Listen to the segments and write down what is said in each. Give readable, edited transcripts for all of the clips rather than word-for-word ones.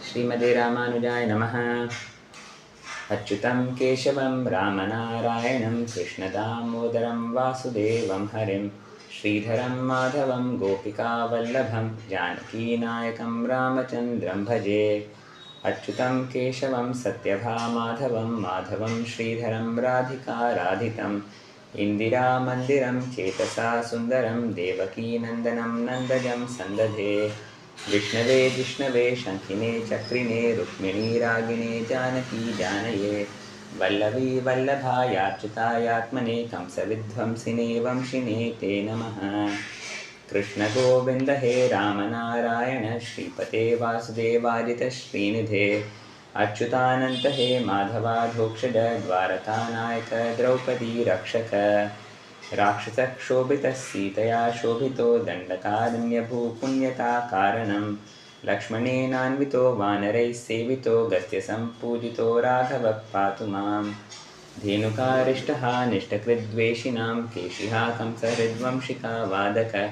श्रीमते रामानुजाय नमः। अच्युतं केशवं रामनारायणं कृष्णदामोदरं वासुदेवं हरिं श्रीधरं माधवं गोपिकावल्लभं जानकीनायकं रामचन्द्रं भजे। अच्युतं केशवं सत्यभामाधवं माधवं श्रीधरं राधिकाराधितम् इन्दिरामन्दिरं चेतसा सुन्दरं देवकीनन्दनं नन्दजं सन्दधे। विष्णवे जिष्णवे शङ्खिने चक्रिणे रुक्मिणी रागिणे जानकी जानये वल्लवी वल्लभायाच्युतायात्मने कंसविध्वंसिने वंशिने ते नमः। कृष्णगोविन्द हे रामनारायण श्रीपते वासुदेवाजित श्रीनिधे अच्युतानन्त हे माधवाधोक्षज द्वारकानायक द्रौपदी रक्षक राक्षसक्षोभितः सीतया शोभितो दण्डकारण्यभूपुण्यता कारणं लक्ष्मणेनान्वितो वानरैः सेवितो गस्त्यसम्पूजितो राघवः पातु मां धेनुकारिष्टः निष्ठकृद्वेषिणां केशिहा कंसहृद्वंशिका वादकः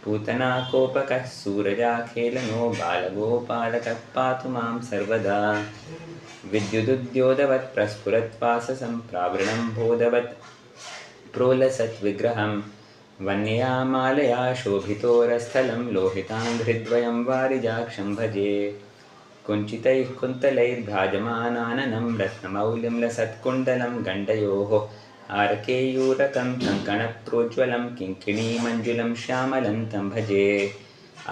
पूतना कोपकः सूरजाखेलनो बालगोपालकः पातु मां सर्वदा विद्युदुद्योतवत् प्रस्फुरद्वाससं प्रावृणं बोधवत् प्रोलसत् विग्रहं वन्यया मालया शोभितोरस्थलं लोहिताङ्घ्रिद्वयं वारिजाक्षं भजे कुञ्चितैः कुन्तलैर्भ्राजमानाननं रत्नमौलिं लसत्कुण्डलं गण्डयोः आर्केयूरकं कङ्कणप्रोज्ज्वलं किङ्किणीमञ्जुलं श्यामलं तं भजे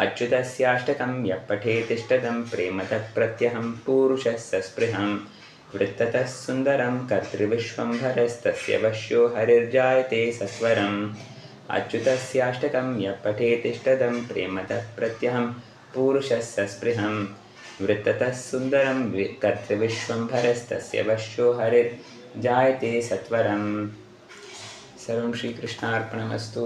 अच्युतस्याष्टकं यः पठेतिष्ठदं प्रेमतः प्रत्यहं पूरुषः सस्पृहं वृत्ततः सुन्दरं कर्तृविश्वम्भरस्तस्य वश्यो हरिर्जायते सत्वरम् अच्युतस्याष्टकं यः पठेतिष्ठदं प्रेमतः प्रत्यहं पुरुषः सस्पृहं वृत्ततः सुन्दरं कर्तृविश्वम्भरस्तस्य वश्यो हरिर्जायते सत्वरम्। सर्वं श्रीकृष्णार्पणमस्तु।